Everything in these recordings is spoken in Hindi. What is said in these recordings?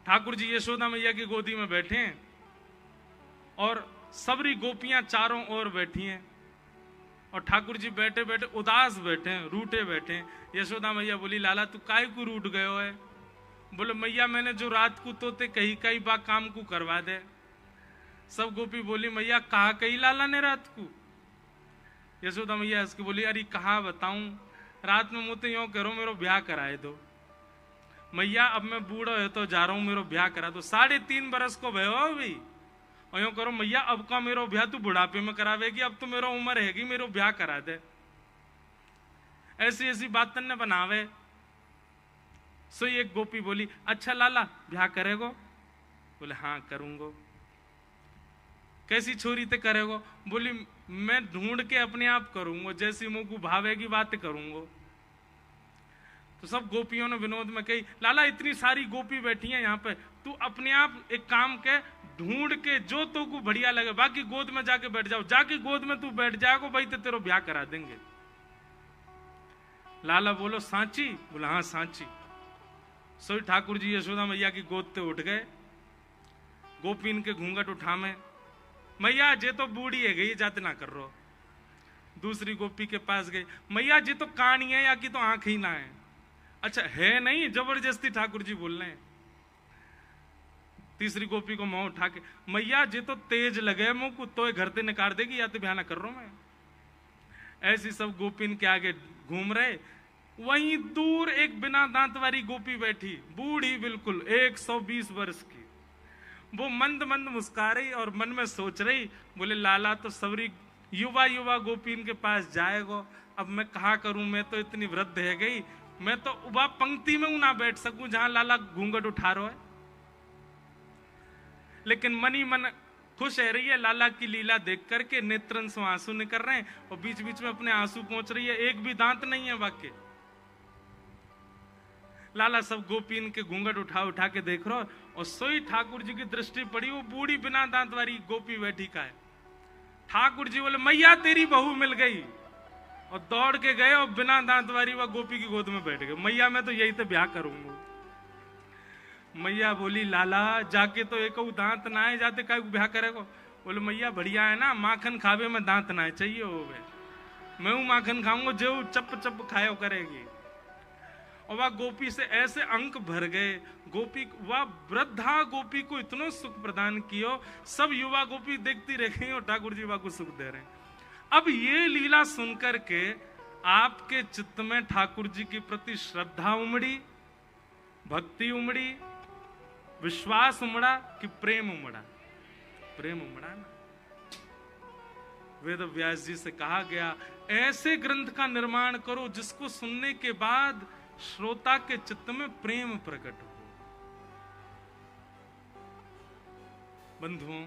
ठाकुर जी यशोदा मैया की गोदी में बैठे हैं और सबरी गोपियां चारों ओर बैठी हैं और ठाकुर जी बैठे बैठे उदास बैठे हैं, रूठे बैठे हैं। यशोदा मैया बोली, लाला तू काहे को रूठ गयो है? बोले, मैया मैंने जो रात को तोते कही कई बार काम को करवा दे। सब गोपी बोली, मैया कहा कही लाला ने रात को? यशोदा मैया हंस के बोली, अरे कहा बताऊं, रात में मुझे यूं करो मेरो ब्याह कराए दो। मैया अब मैं बूढ़ा है तो जा रहा हूं, मेरो ब्याह करा दो। 3.5 बरस को भयो अभी, और यूं करो मैया अब का मेरो ब्याह तू बुढ़ापे में करावेगी, अब तो मेरो उम्र हैगी, मेरो ब्याह करा दे। ऐसी ऐसी बात तन्ने बनावे। सो एक गोपी बोली, अच्छा लाला ब्याह करेगो? बोले, हाँ करूंगो। कैसी छोरी ते करेगो? बोली, मैं ढूंढ के अपने आप करूंगो, जैसी मुंह को भावेगी बात करूंगो। तो सब गोपियों ने विनोद में कही, लाला इतनी सारी गोपी बैठी हैं यहाँ पे, तू अपने आप एक काम के ढूंढ के जो तो को बढ़िया लगे, बाकी गोद में जाके बैठ जाओ, जाके गोद में तू बैठ जाएगो भाई तो तेरो ब्याह करा देंगे। लाला बोलो, सांची? बोला, हाँ सांची। सोई ठाकुर जी यशोदा मैया की गोद ते उठ गए, गोपीन के घूंघट उठा में, मैया जे तो बूढ़ी है गई, जाते ना कर रो। दूसरी गोपी के पास गई, मैया जी तो कानी है या कि तो आंख ही ना है? अच्छा है नहीं, जबरदस्ती ठाकुर जी बोल रहे हैं। तीसरी गोपी को मुंह उठा के, मैया जी तो तेज लगे मुंह को, तो घर से निकाल देगी या तो ब्याह ना कर रहा हूं मैं। ऐसी सब गोपीन के आगे घूम रहे। वहीं दूर एक बिना दांत वाली गोपी बैठी, बूढ़ी बिल्कुल 120 वर्ष की। वो मंद मंद मुस्कुरा रही और मन में सोच रही, बोले लाला तो सबरी युवा युवा गोपीन के पास जाएगो, अब मैं कहा करूं, मैं तो इतनी वृद्ध है गई, मैं तो उबा पंक्ति में ना बैठ सकूं जहां लाला घूंघट उठा रहा है। लेकिन मनी मन खुश है रही है लाला की लीला देख करके, नेत्रन से आंसू निकल रहे हैं और बीच बीच में अपने आंसू पहुंच रही है, एक भी दांत नहीं है वाक्य। लाला सब गोपीन के घूंघट उठा उठा के देख रहा और सोई ठाकुर जी की दृष्टि पड़ी, वो बूढ़ी बिना दांत वाली गोपी बैठी का है। ठाकुर जी बोले, मैया तेरी बहू मिल गई, और दौड़ के गए और बिना दांत वाली वह गोपी की गोद में बैठ गए। मैया मैं तो यही तो ब्याह करूंगा। मैया बोली, लाला जाके तो एक दांत ना है, जाते का ब्याह करेगो? बोले, मैया बढ़िया है ना, माखन खावे में दांत ना चाहिए हो, मैं हूं माखन खाऊंगा जो चप चप खायो करेगी। और वह गोपी से ऐसे अंक भर गए, गोपी वह वृद्धा गोपी को इतना सुख प्रदान कियो, सब युवा गोपी देखती रह गई और ठाकुर जी वह को सुख दे रहे। अब ये लीला सुनकर के आपके चित्त में ठाकुर जी के प्रति श्रद्धा उमड़ी, भक्ति उमड़ी, विश्वास उमड़ा कि प्रेम उमड़ा? प्रेम उमड़ा ना। वेद व्यास जी से कहा गया, ऐसे ग्रंथ का निर्माण करो जिसको सुनने के बाद श्रोता के चित्त में प्रेम प्रकट हो। बंधुओं,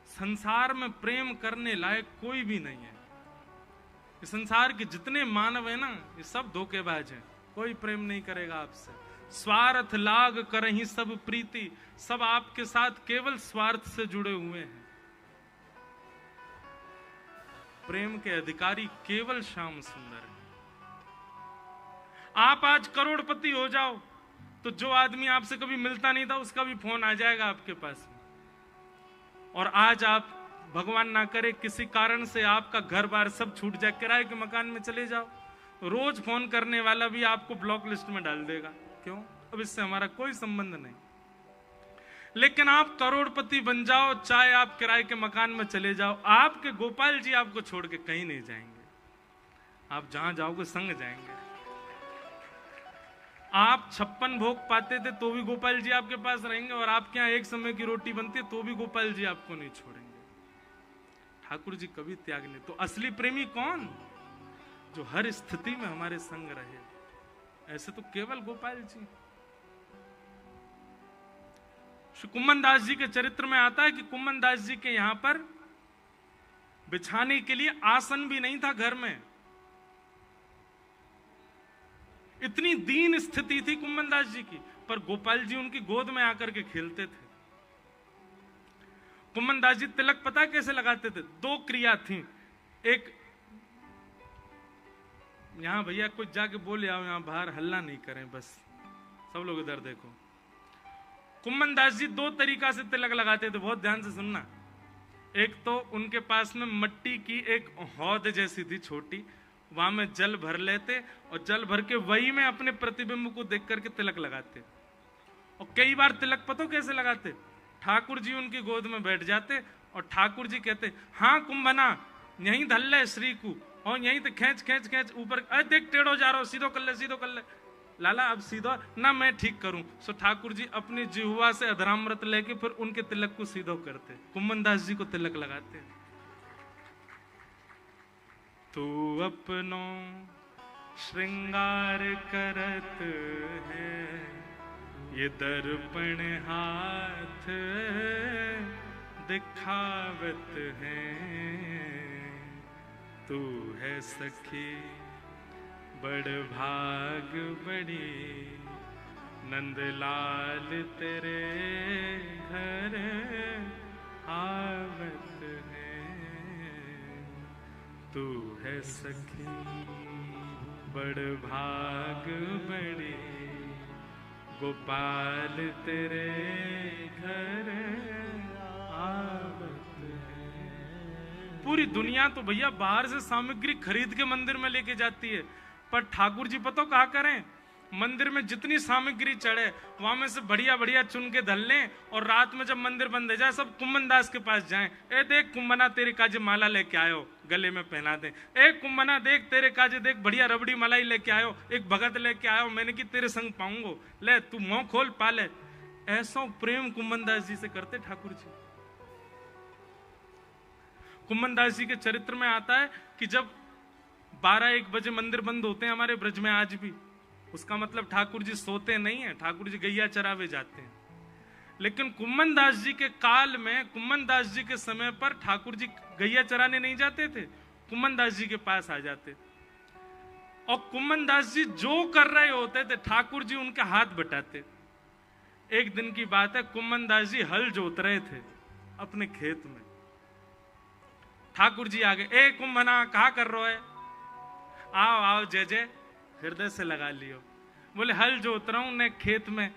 संसार में प्रेम करने लायक कोई भी नहीं है। इस संसार के जितने मानव है ना, ये सब धोखेबाज हैं। कोई प्रेम नहीं करेगा आपसे। स्वार्थ लाग करहि सब प्रीति, सब आपके साथ केवल स्वार्थ से जुड़े हुए हैं। प्रेम के अधिकारी केवल श्याम सुंदर है। आप आज करोड़पति हो जाओ तो जो आदमी आपसे कभी मिलता नहीं था उसका भी फोन आ जाएगा आपके पास में। और आज आप भगवान ना करे किसी कारण से आपका घर बार सब छूट जाए, किराए के मकान में चले जाओ, रोज फोन करने वाला भी आपको ब्लॉक लिस्ट में डाल देगा। क्यों? अब इससे हमारा कोई संबंध नहीं। लेकिन आप करोड़पति बन जाओ, चाहे आप किराए के मकान में चले जाओ, आपके गोपाल जी आपको छोड़ के कहीं नहीं जाएंगे। आप जहां जाओगे संग जाएंगे। आप 56 भोग पाते थे तो भी गोपाल जी आपके पास रहेंगे, और आपके यहाँ एक समय की रोटी बनती है तो भी गोपाल जी आपको नहीं छोड़ेंगे। ठाकुर जी कभी त्याग नहीं। तो असली प्रेमी कौन? जो हर स्थिति में हमारे संग रहे। ऐसे तो केवल गोपाल जी। श्री कुम्मन दास जी के चरित्र में आता है कि कुम्मन दास जी के यहां पर बिछाने के लिए आसन भी नहीं था घर में। इतनी दीन स्थिति थी कुम्मन दास जी की, पर गोपाल जी उनकी गोद में आकर के खेलते थे। कुम्मन दास जी तिलक पता कैसे लगाते थे? 2 क्रिया थी। एक, यहां भैया कुछ जाके बोले आओ, यहां बाहर हल्ला नहीं करें, बस सब लोग इधर देखो। कुम्मन दास जी दो तरीका से तिलक लगाते थे, बहुत ध्यान से सुनना। एक तो उनके पास में मट्टी की एक हौद जैसी थी छोटी, वहां में जल भर लेते और जल भर के वही में अपने प्रतिबिंब को देख करके तिलक लगाते। और कई बार तिलक पतो कैसे लगाते, ठाकुर जी उनकी गोद में बैठ जाते और ठाकुर जी कहते, हाँ कुंभना यहीं धल ले श्री को, और यहीं तो खींच खींच खींच ऊपर, अरे देख टेढ़ो जा रहा हो, सीधो कर ले सीधो कर ले। लाला अब सीधो ना, मैं ठीक करूं। सो ठाकुर जी अपनी जिह्वा से अधरामृत लेके फिर उनके तिलक को सीधो करते, कुम्मन दास जी को तिलक लगाते। तू अपनो श्रृंगार करत है, ये दर्पण हाथ दिखावत है। तू है सखी बड़ भाग बड़ी, नंदलाल तेरे घर आवत है। तू है सखी बड़ भाग बड़ी, गोपाल तेरे घर आवत है। पूरी दुनिया तो भैया बाहर से सामग्री खरीद के मंदिर में लेके जाती है, पर ठाकुर जी पतो कहा करें, मंदिर में जितनी सामग्री चढ़े वहां में से बढ़िया बढ़िया चुन के धल लें, और रात में जब मंदिर बंद हो जाए सब कुम्मन दास के पास जाएं। ए देख कुम्मना तेरे काजे माला लेके आयो, गले में पहना दे। ए कुम्मना देख तेरे काजे देख बढ़िया रबड़ी मलाई लेके आयो, एक भगत लेके आयो, मैंने की तेरे संग पाऊंगो, ले तू मुंह खोल पा ले। ऐसा प्रेम कुम्मन दास जी से करते ठाकुर जी। कुम्मन दास जी के चरित्र में आता है कि जब 12-1 बजे मंदिर बंद होते हैं हमारे ब्रज में आज भी, उसका मतलब ठाकुर जी सोते नहीं है, ठाकुर जी गैया चरावे जाते हैं। लेकिन कुम्मन दास जी के काल में, कुम्मन दास जी के समय पर ठाकुर जी गैया चराने नहीं जाते थे, कुम्मन दास जी के पास आ जाते, और कुम्मन दास जी जो कर रहे होते थे ठाकुर जी उनके हाथ बटाते। एक दिन की बात है, कुम्मन दास जी हल जोत रहे थे अपने खेत में, ठाकुर जी आ गए। ए कुम्भना कहा कर रहे है, आओ आओ जय जय, हृदय से लगा लियो। बोले हल जोत रहा हूं ने खेत में।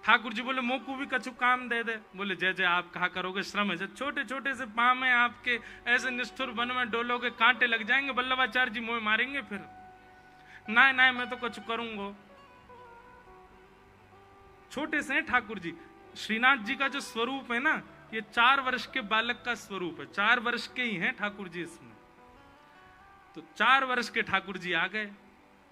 ठाकुर जी बोले मोकू भी कछु काम दे दे। बोले जय जय आप कहा करोगे, श्रम है, छोटे छोटे से पाँव में आपके ऐसे निष्ठुर वन में डोलोगे कांटे लग जाएंगे, बल्लभाचार्य जी मोह मारेंगे फिर। ना ना मैं तो कुछ करूंगा। छोटे से ठाकुर जी, श्रीनाथ जी का जो स्वरूप है ना, ये 4 वर्ष के बालक का स्वरूप है, 4 वर्ष के ही हैं ठाकुर जी इसमें। तो 4 वर्ष के ठाकुर जी आ गए,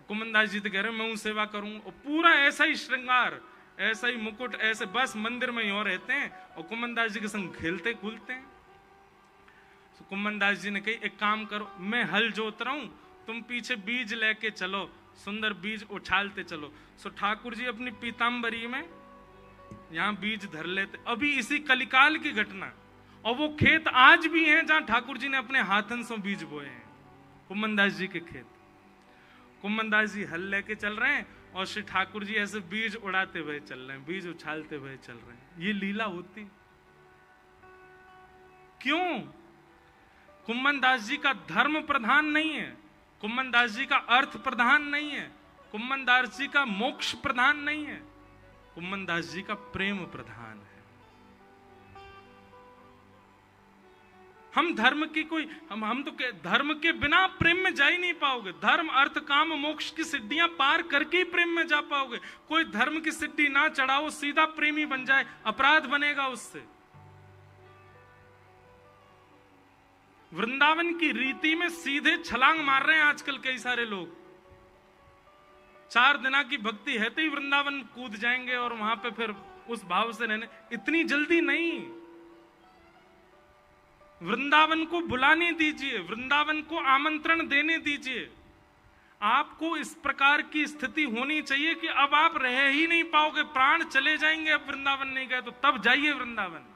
कुम्मन दास जी तो कह रहे मैं सेवा करूं, और पूरा ऐसा ही श्रृंगार, ऐसा ही मुकुट, ऐसे बस मंदिर में ही और रहते हैं, और कुम्मन दास जी के संग खेलते कूदते हैं। तो कुम्मन दास जी ने कही एक काम करो, मैं हल जोत रहा हूं, तुम पीछे बीज लेके चलो, सुंदर बीज उछालते चलो। सो ठाकुर जी अपनी पीताम्बरी में यहां बीज धर लेते। अभी इसी कलिकाल की घटना, और वो खेत आज भी हैं जहां ठाकुर जी ने अपने हाथन से बीज बोए हैं, कुम्मन दास जी के खेत। कुम्मन दास जी हल लेके चल रहे हैं और श्री ठाकुर जी ऐसे बीज उड़ाते हुए चल रहे हैं, बीज उछालते हुए चल रहे हैं। ये लीला होती क्यों? कुम्मन दास जी का धर्म प्रधान नहीं है, कुम्मन दास जी का अर्थ प्रधान नहीं है, कुम्मन दास जी का मोक्ष प्रधान नहीं है, कुम्मन दास जी का प्रेम प्रधान है। हम धर्म की कोई हम तो धर्म के बिना प्रेम में जा ही नहीं पाओगे। धर्म अर्थ काम मोक्ष की सिद्धियां पार करके ही प्रेम में जा पाओगे। कोई धर्म की सिद्धि ना चढ़ाओ, सीधा प्रेमी बन जाए, अपराध बनेगा उससे। वृंदावन की रीति में सीधे छलांग मार रहे हैं आजकल कई सारे लोग। 4 दिना की भक्ति है तो ही वृंदावन कूद जाएंगे और वहां पे फिर उस भाव से रहने। इतनी जल्दी नहीं, वृंदावन को बुलाने दीजिए, वृंदावन को आमंत्रण देने दीजिए। आपको इस प्रकार की स्थिति होनी चाहिए कि अब आप रह ही नहीं पाओगे, प्राण चले जाएंगे, अब वृंदावन नहीं गए तो तब जाइए वृंदावन।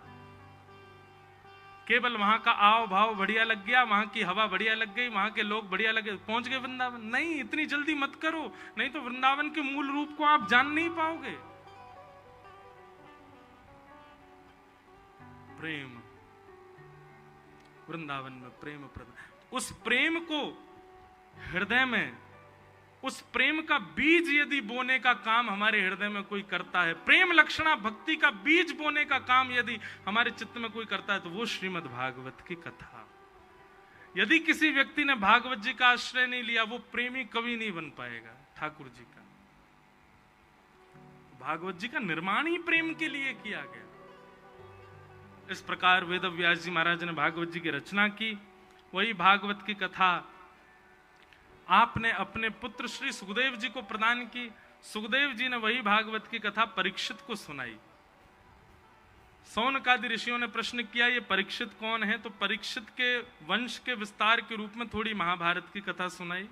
केवल वहां का आओ भाव बढ़िया लग गया, वहां की हवा बढ़िया लग गई, वहां के लोग बढ़िया लगे, पहुंच गए वृंदावन। नहीं, इतनी जल्दी मत करो, नहीं तो वृंदावन के मूल रूप को आप जान नहीं पाओगे। प्रेम, वृंदावन में प्रेम प्रदान, उस प्रेम को हृदय में उस प्रेम का बीज यदि बोने का काम हमारे हृदय में कोई करता है, प्रेम लक्षणा भक्ति का बीज बोने का काम यदि हमारे चित्त में कोई करता है, तो वो श्रीमद् भागवत की कथा। यदि किसी व्यक्ति ने भागवत जी का आश्रय नहीं लिया, वो प्रेमी कभी नहीं बन पाएगा ठाकुर जी का। भागवत जी का निर्माण ही प्रेम के लिए किया गया। इस प्रकार वेद व्यास जी महाराज ने भागवत जी की रचना की। वही भागवत की कथा आपने अपने पुत्र श्री सुखदेव जी को प्रदान की। सुखदेव जी ने वही भागवत की कथा परीक्षित को सुनाई। सौनकादि ऋषियों ने प्रश्न किया, ये परीक्षित कौन है? तो परीक्षित के वंश के विस्तार के रूप में थोड़ी महाभारत की कथा सुनाई।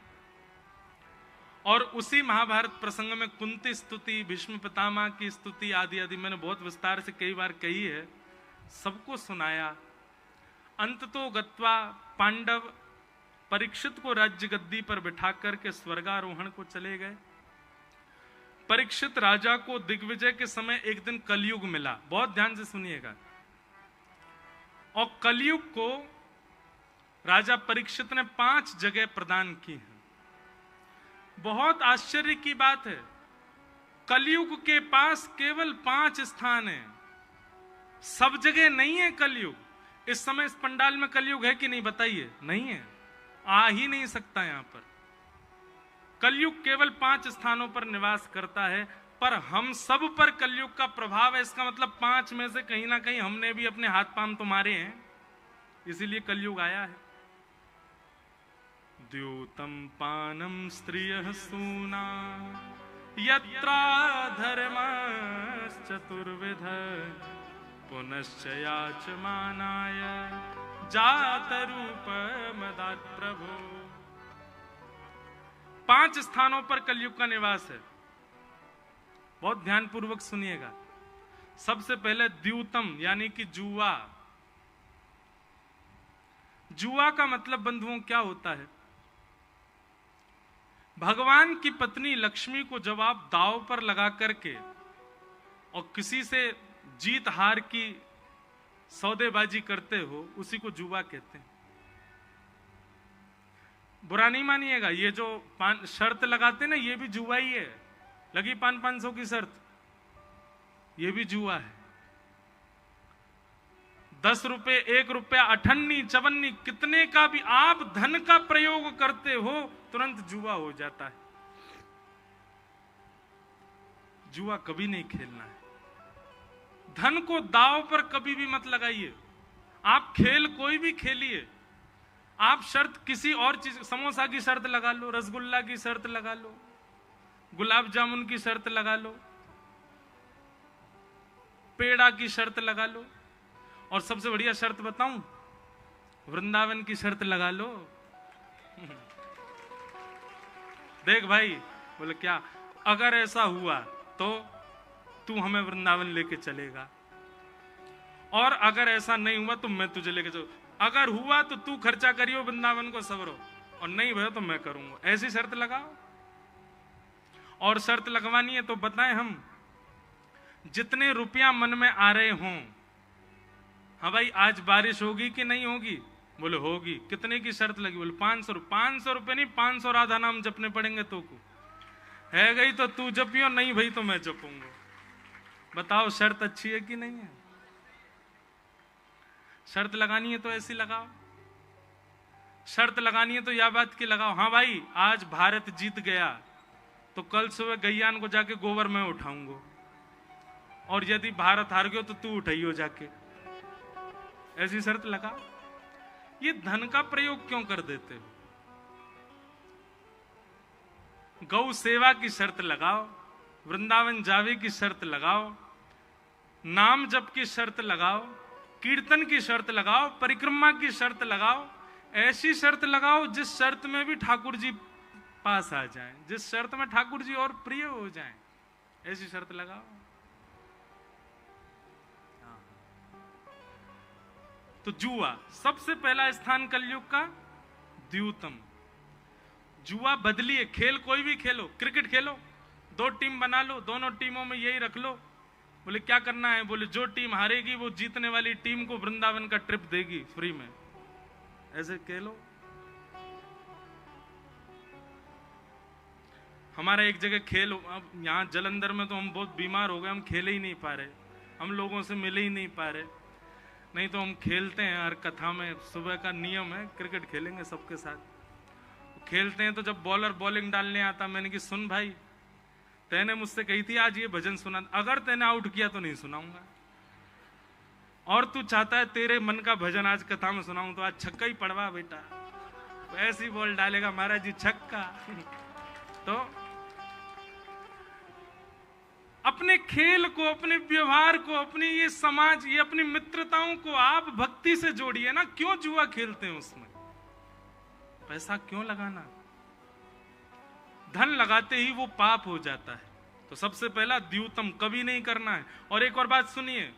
और उसी महाभारत प्रसंग में कुंती स्तुति, भीष्म पितामह की स्तुति आदि आदि मैंने बहुत विस्तार से कई बार कही है, सबको सुनाया। अंततो गत्वा पांडव परीक्षित को राज्य गद्दी पर बिठा करके स्वर्गारोहण को चले गए। परीक्षित राजा को दिग्विजय के समय एक दिन कलयुग मिला। बहुत ध्यान से सुनिएगा। और कलयुग को राजा परीक्षित ने 5 जगह प्रदान की हैं। बहुत आश्चर्य की बात है, कलयुग के पास केवल 5 स्थान हैं, सब जगह नहीं है कलयुग। इस समय इस पंडाल में कलयुग है कि नहीं बताइए? नहीं है, आ ही नहीं सकता यहां पर। कलयुग केवल 5 स्थानों पर निवास करता है, पर हम सब पर कलयुग का प्रभाव है। इसका मतलब 5 में से कहीं ना कहीं हमने भी अपने हाथ पांव तो मारे हैं, इसीलिए कलयुग आया है। द्यूतम पानम स्त्रियः सूना यत्रा धर्मश्चतुर्विध पुनश्च याचमानाय जातरूपमदात् प्रभो। 5 स्थानों पर कलयुग का निवास है। बहुत ध्यानपूर्वक सुनिएगा। सबसे पहले द्यूतम यानी कि जुआ। जुआ का मतलब बंधुओं क्या होता है? भगवान की पत्नी लक्ष्मी को जब आप दांव पर लगा करके और किसी से जीत हार की सौदेबाजी करते हो, उसी को जुआ कहते हैं। बुरा नहीं मानिएगा, ये जो शर्त लगाते ना, ये भी जुआ ही है। लगी 500 की शर्त, ये भी जुआ है। 10 रुपए, 1 रुपया, 58, 54 कितने का भी आप धन का प्रयोग करते हो, तुरंत जुआ हो जाता है। जुआ कभी नहीं खेलना है। धन को दांव पर कभी भी मत लगाइए। आप खेल कोई भी खेलिए, आप शर्त किसी और चीज, समोसा की शर्त लगा लो, रसगुल्ला की शर्त लगा लो, गुलाब जामुन की शर्त लगा लो, पेड़ा की शर्त लगा लो, और सबसे बढ़िया शर्त बताऊं, वृंदावन की शर्त लगा लो। देख भाई, बोले क्या? अगर ऐसा हुआ तो तू हमें वृंदावन लेके चलेगा, और अगर ऐसा नहीं हुआ तो मैं तुझे लेके चलूं। अगर हुआ तो तू खर्चा करियो वृंदावन को सवरो, और नहीं भैया तो मैं करूंगा। ऐसी शर्त लगाओ। और शर्त लगवानी है तो बताएं हम, जितने रुपया मन में आ रहे हों। हाँ भाई, आज बारिश होगी कि नहीं होगी? बोले होगी। कितने की शर्त लगी? बोले 500 रुपये। 500 रुपये नहीं, 500 राधा नाम जपने पड़ेंगे तो को है गई तो तू जपियो, नहीं भाई तो मैं जपूंगा। बताओ शर्त अच्छी है कि नहीं है? शर्त लगानी है तो ऐसी लगाओ। शर्त लगानी है तो यह बात की लगाओ, हाँ भाई आज भारत जीत गया तो कल सुबह गैयान को जाके गोबर में उठाऊंगा, और यदि भारत हार गयो तो तू उठाइयो जाके। ऐसी शर्त लगा। ये धन का प्रयोग क्यों कर देते हो? गौ सेवा की शर्त लगाओ, वृंदावन जावे की शर्त लगाओ, नाम जप की शर्त लगाओ, कीर्तन की शर्त लगाओ, परिक्रमा की शर्त लगाओ। ऐसी शर्त लगाओ जिस शर्त में भी ठाकुर जी पास आ जाएं, जिस शर्त में ठाकुर जी और प्रिय हो जाएं, ऐसी शर्त लगाओ। तो जुआ सबसे पहला स्थान कलयुग का, द्यूतम। जुआ बदलिए, खेल कोई भी खेलो। क्रिकेट खेलो, 2 टीम बना लो, दोनों टीमों में यही रख लो। बोले क्या करना है? बोले जो टीम हारेगी वो जीतने वाली टीम को वृंदावन का ट्रिप देगी फ्री में। ऐसे खेलो। हमारा एक जगह खेल, अब यहाँ जलंधर में तो हम बहुत बीमार हो गए, हम खेल ही नहीं पा रहे, हम लोगों से मिल ही नहीं पा रहे। नहीं तो हम खेलते हैं, हर कथा में सुबह का नियम है क्रिकेट खेलेंगे सबके साथ। खेलते हैं तो जब बॉलर बॉलिंग डालने आता, मैंने कि सुन भाई, तैने मुझसे कही थी आज ये भजन सुना, अगर तैने आउट किया तो नहीं सुनाऊंगा, और तू चाहता है तेरे मन का भजन आज कथा में सुनाऊं तो आज छक्का ही पड़वा बेटा। तो ऐसी बॉल डालेगा महाराज जी छक्का। तो अपने खेल को, अपने व्यवहार को, अपनी ये समाज, ये अपनी मित्रताओं को आप भक्ति से जोड़िए ना। क्यों जुआ खेलते हैं, उसमें पैसा क्यों लगाना? धन लगाते ही वो पाप हो जाता है। तो सबसे पहला द्यूतम कभी नहीं करना है। और एक और बात सुनिए,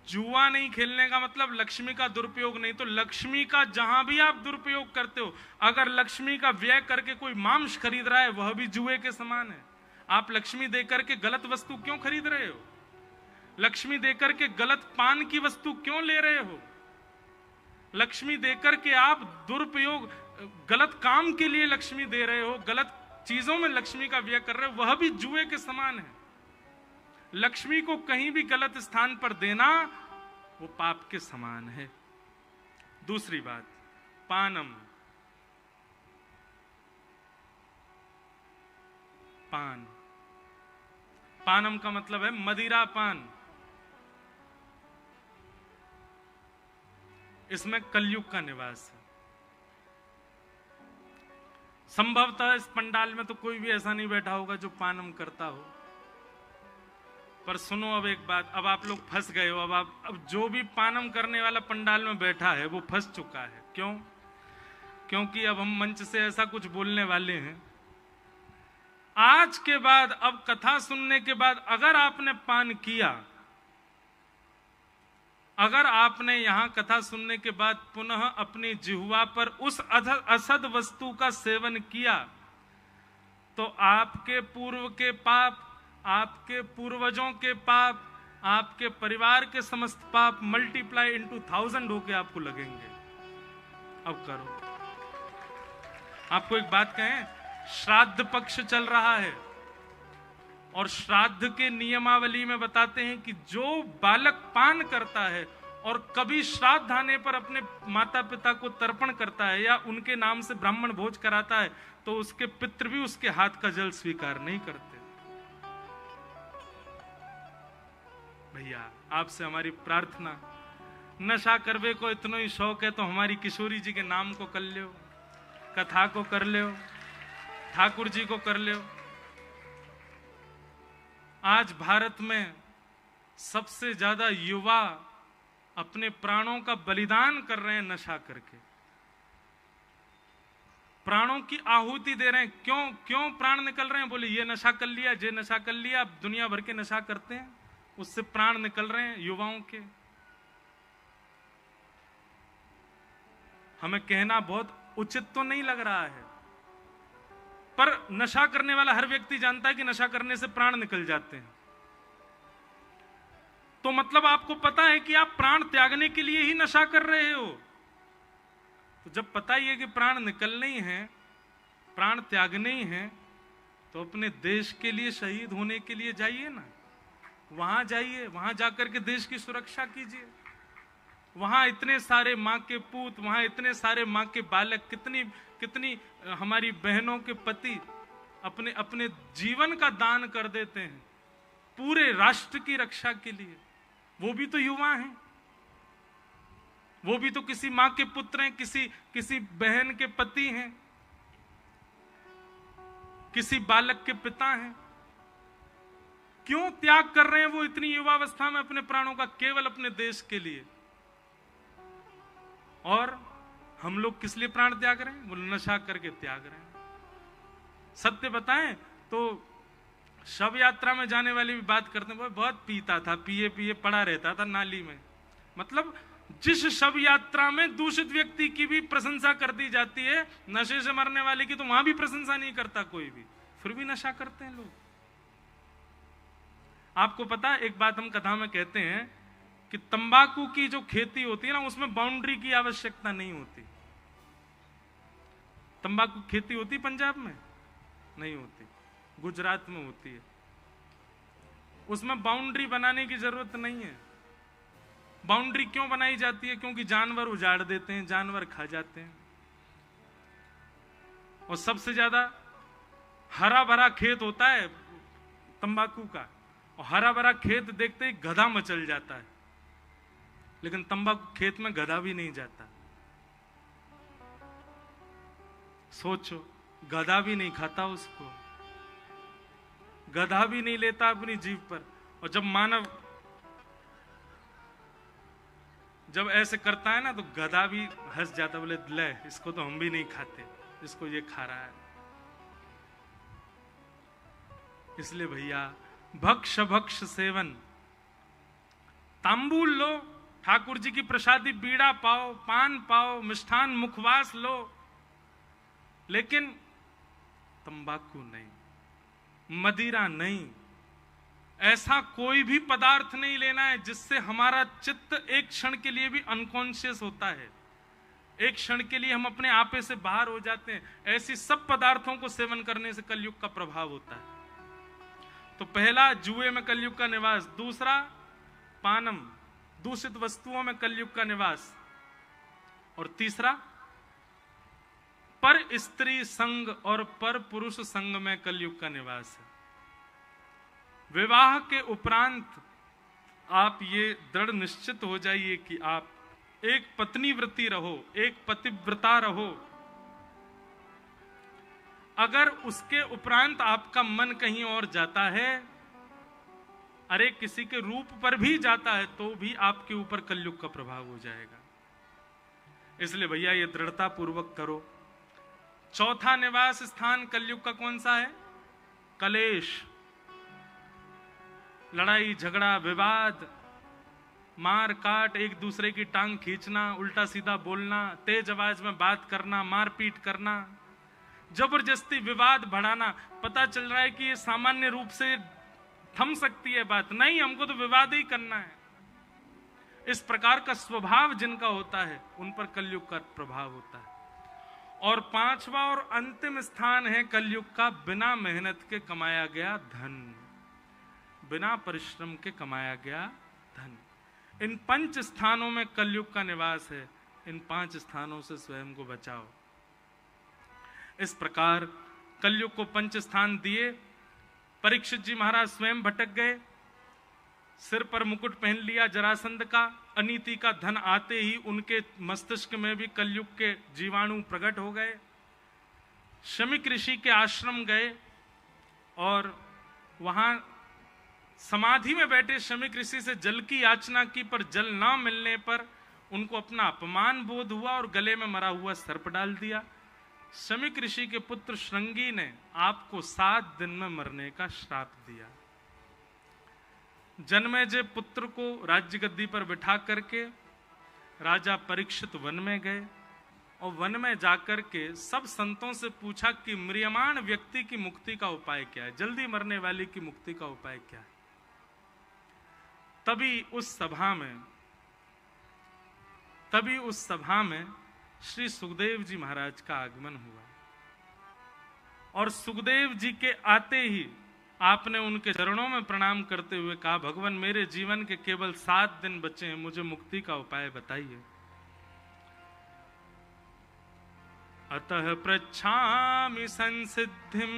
जुआ नहीं खेलने का मतलब लक्ष्मी का दुरुपयोग नहीं। तो लक्ष्मी का जहां भी आप दुरुपयोग करते हो, अगर लक्ष्मी का व्यय करके कोई मांस खरीद रहा है, वह भी जुए के समान है। आप लक्ष्मी देकर के गलत वस्तु क्यों खरीद रहे हो? लक्ष्मी देकर के गलत पान की वस्तु क्यों ले रहे हो? लक्ष्मी देकर के आप दुरुपयोग, गलत काम के लिए लक्ष्मी दे रहे हो, गलत चीजों में लक्ष्मी का व्यय कर रहे हो, वह भी जुए के समान है। लक्ष्मी को कहीं भी गलत स्थान पर देना वो पाप के समान है। दूसरी बात, पानम, पान, पानम का मतलब है मदिरा पान। इसमें कलयुग का निवास है। संभवतः इस पंडाल में तो कोई भी ऐसा नहीं बैठा होगा जो पानम करता हो। पर सुनो अब एक बात, अब आप लोग फंस गए हो। अब जो भी पानम करने वाला पंडाल में बैठा है वो फंस चुका है। क्यों? क्योंकि अब हम मंच से ऐसा कुछ बोलने वाले हैं, आज के बाद, अब कथा सुनने के बाद अगर आपने पान किया, अगर आपने यहां कथा सुनने के बाद पुनः अपनी जिह्वा पर उस असद वस्तु का सेवन किया, तो आपके पूर्व के पाप, आपके पूर्वजों के पाप, आपके परिवार के समस्त पाप मल्टीप्लाई इनटू 1000 होके आपको लगेंगे। अब करो। आपको एक बात कहें, श्राद्ध पक्ष चल रहा है और श्राद्ध के नियमावली में बताते हैं कि जो बालक पान करता है और कभी श्राद्ध आने पर अपने माता पिता को तर्पण करता है या उनके नाम से ब्राह्मण भोज कराता है, तो उसके पितृ भी उसके हाथ का जल स्वीकार नहीं करते। भैया आपसे हमारी प्रार्थना, नशा करवे को इतना ही शौक है तो हमारी किशोरी जी के नाम को कर लो, कथा को कर लो, ठाकुर जी को कर लो। आज भारत में सबसे ज्यादा युवा अपने प्राणों का बलिदान कर रहे हैं नशा करके, प्राणों की आहुति दे रहे हैं। क्यों प्राण निकल रहे हैं? बोले ये नशा कर लिया, ये नशा कर लिया। अब दुनिया भर के नशा करते हैं, उससे प्राण निकल रहे हैं युवाओं के। हमें कहना बहुत उचित तो नहीं लग रहा है, पर नशा करने वाला हर व्यक्ति जानता है कि नशा करने से प्राण निकल जाते हैं। तो मतलब आपको पता है कि आप प्राण त्यागने के लिए ही नशा कर रहे हो। तो जब पता ही है कि प्राण निकलने ही है, प्राण त्यागने ही है, तो अपने देश के लिए शहीद होने के लिए जाइए ना। वहां जाइए, वहां जाकर के देश की सुरक्षा कीजिए। वहां इतने सारे माँ के पूत, वहां इतने सारे माँ के बालक, कितनी हमारी बहनों के पति अपने अपने जीवन का दान कर देते हैं पूरे राष्ट्र की रक्षा के लिए। वो भी तो युवा हैं, वो भी तो किसी माँ के पुत्र हैं, किसी बहन के पति हैं, किसी बालक के पिता हैं। क्यों त्याग कर रहे हैं वो इतनी युवावस्था में अपने प्राणों का, केवल अपने देश के लिए? और हम लोग किस लिए प्राण त्याग रहे हैं? वो नशा करके त्याग रहे हैं। सत्य बताएं तो शव यात्रा में जाने वाली भी बात करते हैं, बहुत पीता था, पिए पड़ा रहता था नाली में। मतलब जिस शव यात्रा में दूषित व्यक्ति की भी प्रशंसा कर दी जाती है, नशे से मरने वाले की तो वहां भी प्रशंसा नहीं करता कोई भी, फिर भी नशा करते हैं लोग। आपको पता है, एक बात हम कथा में कहते हैं कि तंबाकू की जो खेती होती है ना, उसमें बाउंड्री की आवश्यकता नहीं होती। तंबाकू खेती होती पंजाब में, नहीं होती, गुजरात में होती है। उसमें बाउंड्री बनाने की जरूरत नहीं है। बाउंड्री क्यों बनाई जाती है? क्योंकि जानवर उजाड़ देते हैं, जानवर खा जाते हैं। और सबसे ज्यादा हरा भरा खेत होता है तंबाकू का, और हरा भरा खेत देखते ही गधा मचल जाता है, लेकिन तंबाकू खेत में गधा भी नहीं जाता। सोचो, गधा भी नहीं खाता उसको, गधा भी नहीं लेता अपनी जीभ पर। और जब मानव जब ऐसे करता है ना, तो गधा भी हंस जाता, बोले ले इसको तो हम भी नहीं खाते, इसको ये खा रहा है। इसलिए भैया, भक्ष भक्ष सेवन, तांबूल लो, ठाकुर जी की प्रसादी बीड़ा पाओ, पान पाओ, मिष्ठान मुखवास लो, लेकिन तंबाकू नहीं, मदिरा नहीं, ऐसा कोई भी पदार्थ नहीं लेना है जिससे हमारा चित्त एक क्षण के लिए भी अनकॉन्शियस होता है, एक क्षण के लिए हम अपने आपे से बाहर हो जाते हैं। ऐसी सब पदार्थों को सेवन करने से कलयुग का प्रभाव होता है। तो पहला, जुए में कलयुग का निवास। दूसरा, पानम, दूषित वस्तुओं में कलयुग का निवास। और तीसरा, पर स्त्री संग और पर पुरुष संग में कलयुग का निवास है। विवाह के उपरांत आप ये दृढ़ निश्चित हो जाइए कि आप एक पत्नी व्रती रहो, एक पतिव्रता रहो। अगर उसके उपरांत आपका मन कहीं और जाता है, अरे किसी के रूप पर भी जाता है, तो भी आपके ऊपर कलयुग का प्रभाव हो जाएगा। इसलिए भैया ये दृढ़ता पूर्वक करो। चौथा निवास स्थान कलयुग का कौन सा है? कलेश, लड़ाई झगड़ा विवाद, मार काट, एक दूसरे की टांग खींचना, उल्टा सीधा बोलना, तेज आवाज में बात करना, मारपीट करना, जबरदस्ती विवाद बढ़ाना। पता चल रहा है कि ये सामान्य रूप से थम सकती है बात, नहीं, हमको तो विवाद ही करना है। इस प्रकार का स्वभाव जिनका होता है, उन पर कलयुग का प्रभाव होता है। और पांचवा और अंतिम स्थान है कलयुग का बिना मेहनत के कमाया गया धन, बिना परिश्रम के कमाया गया धन। इन 5 स्थानों में कलयुग का निवास है। इन 5 स्थानों से स्वयं को बचाओ। इस प्रकार कलयुग को 5 स्थान दिए। परीक्षित जी महाराज स्वयं भटक गए, सिर पर मुकुट पहन लिया जरासंध का। अनीति का धन आते ही उनके मस्तिष्क में भी कलयुग के जीवाणु प्रकट हो गए। शमीक ऋषि के आश्रम गए और वहां समाधि में बैठे शमीक ऋषि से जल की याचना की, पर जल ना मिलने पर उनको अपना अपमान बोध हुआ और गले में मरा हुआ सर्प डाल दिया। शमीक ऋषि के पुत्र श्रृंगी ने आपको 7 दिन में मरने का श्राप दिया। जन्मेजय पुत्र को राज्य गद्दी पर बिठा करके राजा परीक्षित वन में गए और वन में जाकर के सब संतों से पूछा कि म्रियमाण व्यक्ति की मुक्ति का उपाय क्या है, जल्दी मरने वाले की मुक्ति का उपाय क्या है। तभी उस सभा में श्री सुखदेव जी महाराज का आगमन हुआ और सुखदेव जी के आते ही आपने उनके चरणों में प्रणाम करते हुए कहा, भगवान मेरे जीवन के केवल 7 दिन बचे हैं, मुझे मुक्ति का उपाय बताइए। अतः पृच्छामि संसिद्धिं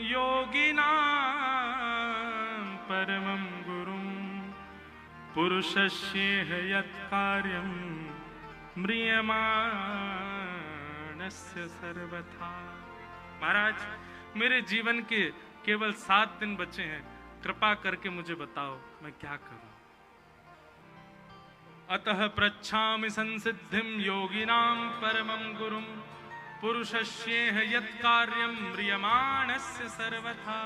योगिनां परमं गुरुं पुरुषस्य यत् कार्यं म्रियमाणस्य सर्वथा। महाराज मेरे जीवन के केवल 7 दिन बचे हैं, कृपा करके मुझे बताओ मैं क्या करूं। अतः पृच्छामि संसिद्धिं योगिनां परमं गुरुं पुरुषस्य यत् कार्यं म्रियमाणस्य सर्वथा।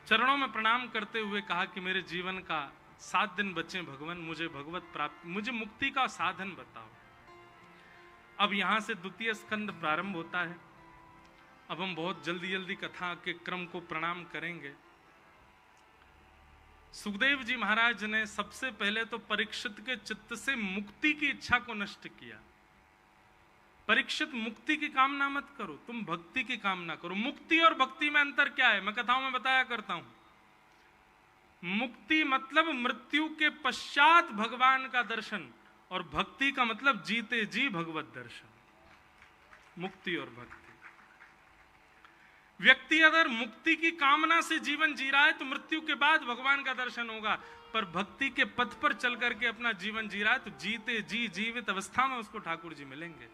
चरणों में प्रणाम करते हुए कहा कि मेरे जीवन का 7 दिन बचे भगवान, मुझे भगवत प्राप्ति, मुझे मुक्ति का साधन बताओ। अब यहां से द्वितीय स्कंद प्रारंभ होता है। अब हम बहुत जल्दी जल्दी कथा के क्रम को प्रणाम करेंगे। सुखदेव जी महाराज ने सबसे पहले तो परीक्षित के चित्त से मुक्ति की इच्छा को नष्ट किया। परीक्षित मुक्ति की कामना मत करो, तुम भक्ति की कामना करो। मुक्ति और भक्ति में अंतर क्या है, मैं कथाओं में बताया करता हूं। मुक्ति मतलब मृत्यु के पश्चात भगवान का दर्शन, और भक्ति का मतलब जीते जी भगवत दर्शन। मुक्ति और भक्ति। व्यक्ति अगर मुक्ति की कामना से जीवन जी रहा है तो मृत्यु के बाद भगवान का दर्शन होगा, पर भक्ति के पथ पर चल करके अपना जीवन जी रहा है तो जीते जी जीवित अवस्था में उसको ठाकुर जी मिलेंगे।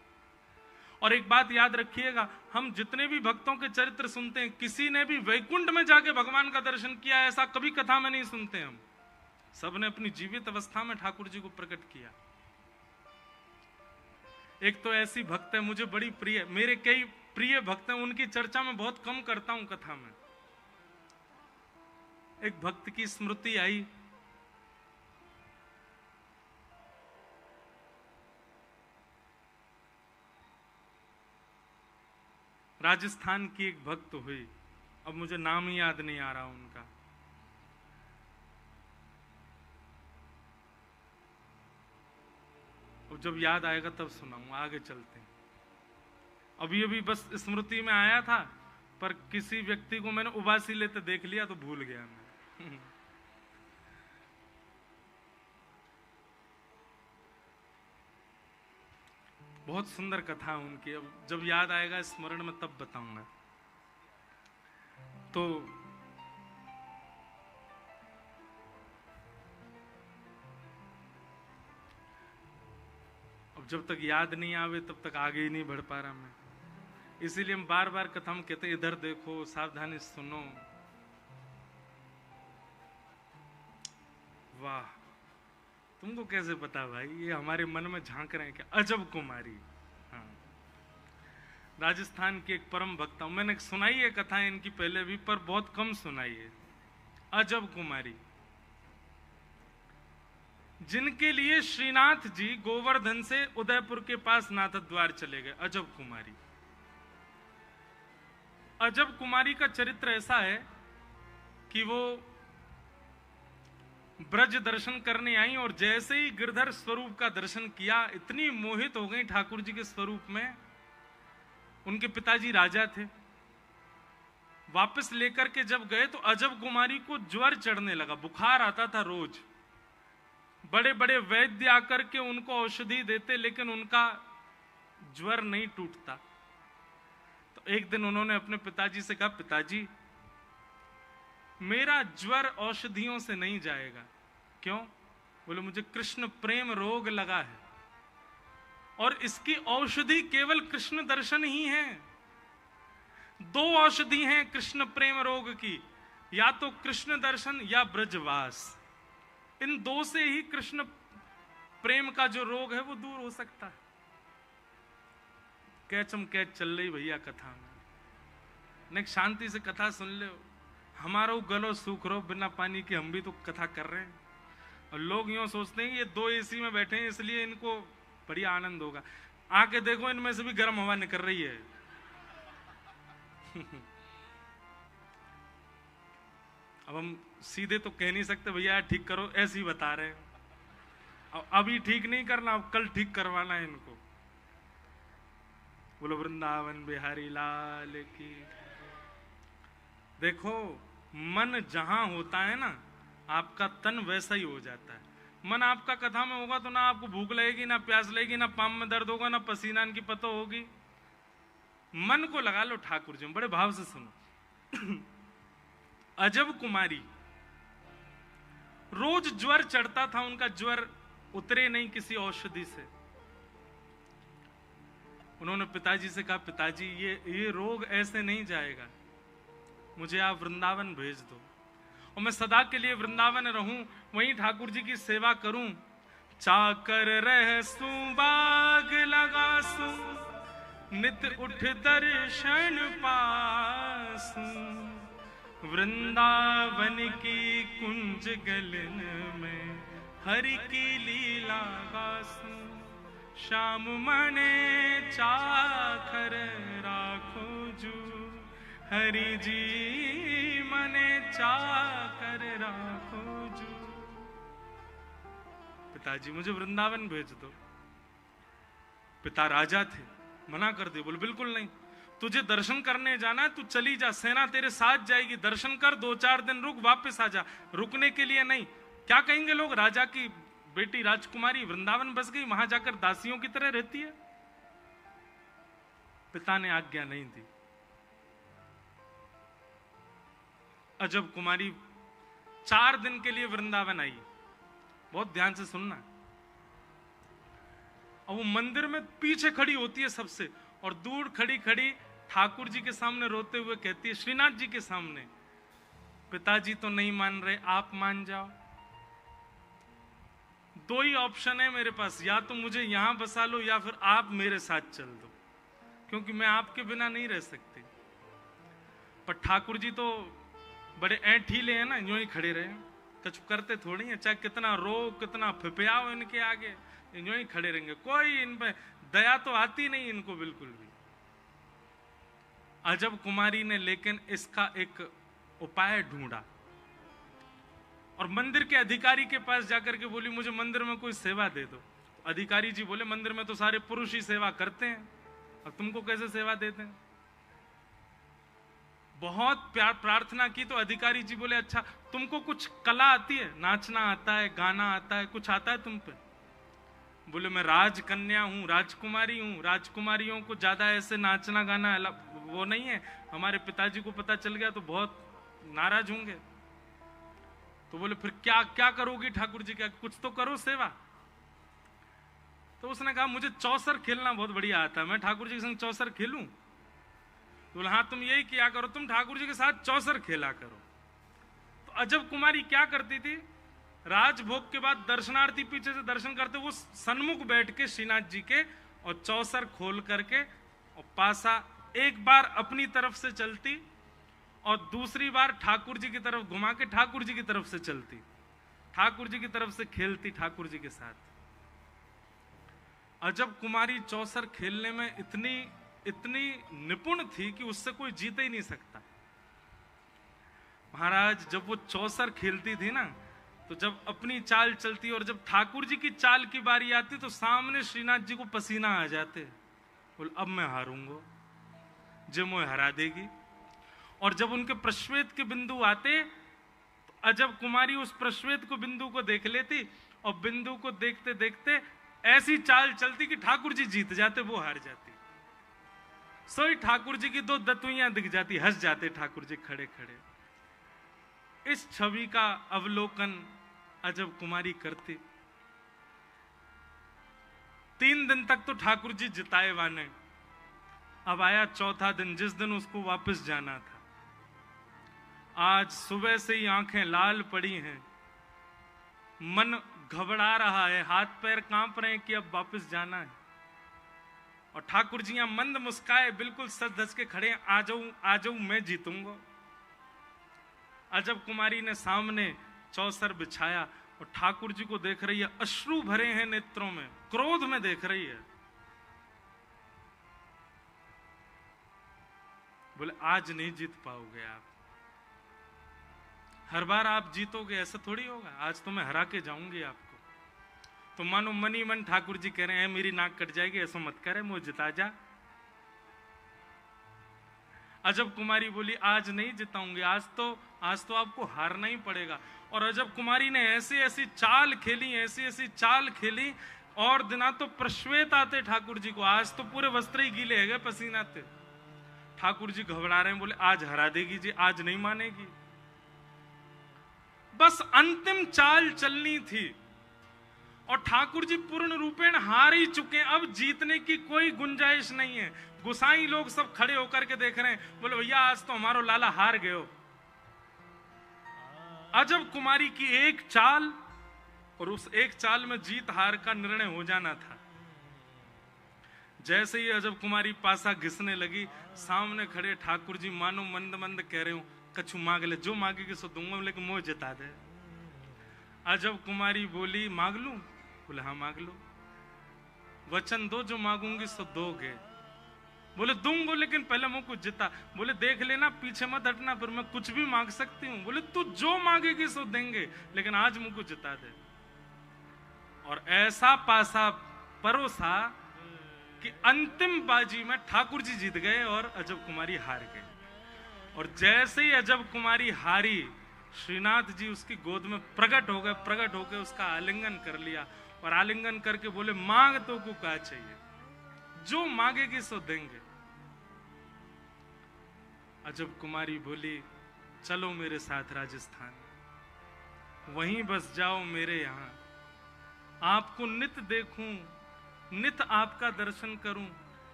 और एक बात याद रखिएगा, हम जितने भी भक्तों के चरित्र सुनते हैं, किसी ने भी वैकुंठ में जाके भगवान का दर्शन किया ऐसा कभी कथा में नहीं सुनते हम। सबने अपनी जीवित अवस्था में ठाकुर जी को प्रकट किया। एक तो ऐसी भक्त है मुझे बड़ी प्रिय, मेरे कई प्रिय भक्त हैं, उनकी चर्चा में बहुत कम करता हूं कथा में। एक भक्त की स्मृति आई, राजस्थान की एक भक्त हुई, अब मुझे नाम ही याद नहीं आ रहा उनका। अब जब याद आएगा तब सुनाऊंगा, आगे चलते हैं। अभी अभी बस स्मृति में आया था, पर किसी व्यक्ति को मैंने उबासी लेते देख लिया तो भूल गया मैं। बहुत सुंदर कथा उनकी, अब जब याद आएगा स्मरण में तब बताऊंगा। तो अब जब तक याद नहीं आवे तब तक आगे ही नहीं बढ़ पा रहा मैं, इसीलिए हम बार बार कथा में कहते इधर देखो, सावधानी सुनो। वाह, तुमको कैसे पता भाई, ये हमारे मन में झांक रहे हैं क्या। अजब कुमारी, हाँ, राजस्थान की एक परम भक्त, मैंने सुनाई है कथा इनकी पहले भी, पर बहुत कम सुनाई है। अजब कुमारी, जिनके लिए श्रीनाथ जी गोवर्धन से उदयपुर के पास नाथ द्वार चले गए। अजब कुमारी, अजब कुमारी का चरित्र ऐसा है कि वो ब्रज दर्शन करने आई और जैसे ही गिरधर स्वरूप का दर्शन किया, इतनी मोहित हो गई ठाकुर जी के स्वरूप में। उनके पिताजी राजा थे, वापस लेकर के जब गए तो अजब कुमारी को ज्वर चढ़ने लगा, बुखार आता था रोज। बड़े बड़े वैद्य आकर के उनको औषधि देते, लेकिन उनका ज्वर नहीं टूटता। तो एक दिन उन्होंने अपने पिताजी से कहा, पिताजी मेरा ज्वर औषधियों से नहीं जाएगा। क्यों? बोले मुझे कृष्ण प्रेम रोग लगा है और इसकी औषधि केवल कृष्ण दर्शन ही है। दो औषधि हैं कृष्ण प्रेम रोग की, या तो कृष्ण दर्शन या ब्रजवास। इन दो से ही कृष्ण प्रेम का जो रोग है वो दूर हो सकता है। कैचम कैच चल रही भैया कथा में, नहीं शांति से कथा सुन ले। हमारा गलो सूख रहो बिना पानी के, हम भी तो कथा कर रहे हैं और लोग यूं सोचते हैं ये दो एसी में बैठे हैं इसलिए इनको बढ़िया आनंद होगा। आके देखो इनमें से भी गर्म हवा निकल रही है। अब हम सीधे तो कह नहीं सकते भैया ठीक करो, ऐसे ही बता रहे हैं। अभी ठीक नहीं करना, अब कल ठीक करवाना है इनको। बोलो वृंदावन बिहारी लाल की। देखो मन जहां होता है ना, आपका तन वैसा ही हो जाता है। मन आपका कथा में होगा तो ना आपको भूख लगेगी, ना प्यास लगेगी, ना पाम में दर्द होगा, ना पसीना की पतो होगी। मन को लगा लो ठाकुर जी, बड़े भाव से सुनो। अजब कुमारी रोज ज्वर चढ़ता था, उनका ज्वर उतरे नहीं किसी औषधि से। उन्होंने पिताजी से कहा, पिताजी ये रोग ऐसे नहीं जाएगा, मुझे आप वृंदावन भेज दो और मैं सदा के लिए वृंदावन रहूं, वहीं ठाकुर जी की सेवा करूं। चाकर रहसू बाग लगासू, नित उठ दर्शन पासू, वृंदावन की कुंज गलन में हरि की लीला गासू। श्याम मने चाकर राखो जू, हरि जी मने चाकर राखो जू। पिताजी मुझे वृंदावन भेज दो। पिता राजा थे, मना कर दिया, बोले बिल्कुल नहीं, तुझे दर्शन करने जाना है, तू चली जा, सेना तेरे साथ जाएगी, दर्शन कर, 2-4 दिन रुक, वापस आ जा, रुकने के लिए नहीं। क्या कहेंगे लोग, राजा की बेटी राजकुमारी वृंदावन बस गई, वहां जाकर दासियों की तरह रहती है। पिता ने आज्ञा नहीं दी। अजब कुमारी 4 दिन के लिए वृंदावन आई। बहुत ध्यान से सुनना। और वो मंदिर में पीछे खड़ी होती है सबसे, और दूर खड़ी खड़ी ठाकुर जी के सामने रोते हुए कहती है, श्रीनाथ जी के सामने, पिताजी तो नहीं मान रहे, आप मान जाओ। 2 ही ऑप्शन है मेरे पास, या तो मुझे यहां बसा लो या फिर आप मेरे साथ चल दो, क्योंकि मैं आपके बिना नहीं रह सकती। पर ठाकुर जी तो बड़े ऐंठीले हैं ना, यूं ही खड़े रहे, कुछ करते थोड़ी है, चाहे कितना रो कितना फिपियाओ इनके आगे, यूं ही खड़े रहेंगे, कोई इन पे दया तो आती नहीं इनको बिल्कुल भी। अजब कुमारी ने लेकिन इसका एक उपाय ढूंढा और मंदिर के अधिकारी के पास जाकर के बोली, मुझे मंदिर में कोई सेवा दे दो। अधिकारी जी बोले, मंदिर में तो सारे पुरुष ही सेवा करते हैं, और तुमको कैसे सेवा देते हैं। बहुत प्यार प्रार्थना की तो अधिकारी जी बोले, अच्छा तुमको कुछ कला आती है, नाचना आता है, गाना आता है, कुछ आता है तुम पे। बोले, मैं राजकन्या हूं, राजकुमारी हूं, राजकुमारियों को ज्यादा ऐसे नाचना गाना वो नहीं है, हमारे पिताजी को पता चल गया तो बहुत नाराज होंगे। तो बोले, फिर क्या क्या करोगी ठाकुर जी, क्या कुछ तो करो सेवा। तो उसने कहा, मुझे चौसर खेलना बहुत बढ़िया आता है, मैं ठाकुर जी के संग चौसर खेलूं। तो बोला, हाँ तुम यही किया करो, तुम ठाकुर जी के साथ चौसर खेला करो। तो अजब कुमारी क्या करती थी, राजभोग के बाद दर्शनार्थी पीछे से दर्शन करते, वो सन्मुख बैठ के श्रीनाथ जी के और चौसर खोल करके और पासा एक बार अपनी तरफ से चलती और दूसरी बार ठाकुर जी की तरफ घुमा के ठाकुर जी की तरफ से चलती, ठाकुर जी की तरफ से खेलती ठाकुर जी के साथ। अजब कुमारी चौसर खेलने में इतनी निपुण थी कि उससे कोई जीत ही नहीं सकता। महाराज जब वो चौसर खेलती थी ना, तो जब अपनी चाल चलती और जब ठाकुर जी की चाल की बारी आती तो सामने श्रीनाथ जी को पसीना आ जाते, बोल अब मैं हारूंगा, जो मुझे हरा देगी। और जब उनके प्रश्वेत के बिंदु आते तो अजब कुमारी उस प्रश्वेत को बिंदु को देख लेती और बिंदु को देखते देखते ऐसी चाल चलती कि ठाकुर जी जीत जाते, वो हार जाती। सोई ठाकुर जी की 2 दतुइयां दिख जाती, हंस जाते ठाकुर जी खड़े खड़े। इस छवि का अवलोकन अजब कुमारी करती। 3 दिन तक तो ठाकुर जी जिताए वाने। अब आया चौथा दिन, जिस दिन उसको वापस जाना था। आज सुबह से ही आंखें लाल पड़ी हैं, मन घबरा रहा है, हाथ पैर कांप रहे हैं कि अब वापस जाना है। और ठाकुर जी यहां मंद मुस्काए, बिल्कुल सज धज के खड़े, आ जाऊं मैं जीतूंगा। अजब कुमारी ने सामने चौसर बिछाया और ठाकुर जी को देख रही है, अश्रु भरे हैं नेत्रों में, क्रोध में देख रही है। बोले, आज नहीं जीत पाओगे आप, हर बार आप जीतोगे ऐसा थोड़ी होगा, आज तो मैं हरा के जाऊंगी आपको। तो मानो मनी मन ठाकुर जी कह रहे हैं, मेरी नाक कट जाएगी, ऐसा मत करे, मुझे जिता जा। अजब कुमारी बोली, आज नहीं जिताऊंगी, आज तो आपको हारना ही पड़ेगा। और अजब कुमारी ने ऐसी ऐसी चाल खेली, और दिना तो प्रश्वेत आते ठाकुर जी को, आज तो पूरे वस्त्र ही गीले है गए पसीना थे। ठाकुर जी घबरा रहे हैं, बोले आज हरा देगी जी, आज नहीं मानेगी। बस अंतिम चाल चलनी थी और ठाकुर जी पूर्ण रूपेण हार ही चुके हैं, अब जीतने की कोई गुंजाइश नहीं है। गुसाई लोग सब खड़े होकर के देख रहे हैं, बोले भैया आज तो हमारो लाला हार गयो। अजब कुमारी की एक चाल और उस एक चाल में जीत हार का निर्णय हो जाना था। जैसे ही अजब कुमारी पासा घिसने लगी, सामने खड़े ठाकुर जी मानो मंद मंद कह रहे हो, कछु मांग ले, जो मांगेगी सो दूंगा, लेकिन मुझे जिता दे। अजब कुमारी बोली, मांग लूं? बोले हाँ मांग लो, वचन दो जो मांगूंगी सो दोगे। बोले दूंगो, लेकिन पहले मुझको जिता। बोले देख लेना, पीछे मत हटना, फिर मैं कुछ भी मांग सकती हूँ। बोले तू जो मांगेगी सो देंगे, लेकिन आज मुझको जिता दे। और ऐसा पासा परोसा कि अंतिम बाजी में ठाकुर जी जीत गए और अजब कुमारी हार गई। और जैसे ही अजब कुमारी हारी, श्रीनाथ जी उसकी गोद में प्रकट हो गए, प्रकट होकर उसका आलिंगन कर लिया और आलिंगन करके बोले, मांग तो को क्या चाहिए, जो मांगेगी सो देंगे। अजब कुमारी बोली, चलो मेरे साथ राजस्थान, वहीं बस जाओ मेरे यहां, आपको नित देखूं, नित आपका दर्शन करूं,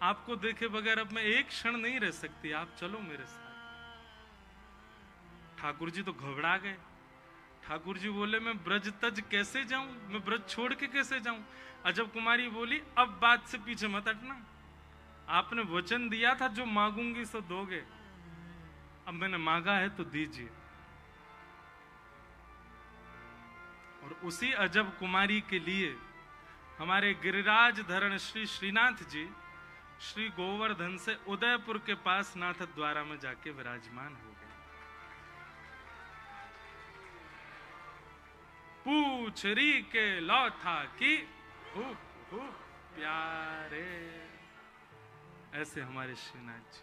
आपको देखे बगैर अब मैं एक क्षण नहीं रह सकती, आप चलो मेरे साथ। ठाकुर जी तो घबरा गए। ठाकुर जी बोले, मैं ब्रज तज कैसे जाऊं, मैं ब्रज छोड़ के कैसे जाऊं। अजब कुमारी बोली, अब बात से पीछे मत हटना, आपने वचन दिया था जो मांगूंगी सो दोगे, अब मैंने मांगा है तो दीजिए। और उसी अजब कुमारी के लिए हमारे गिरिराज धरण श्री श्रीनाथ जी श्री गोवर्धन से उदयपुर के पास नाथ द्वारा में जाके विराजमान हो गए। पूछ री के लौथा की प्यारे, ऐसे हमारे श्रीनाथ जी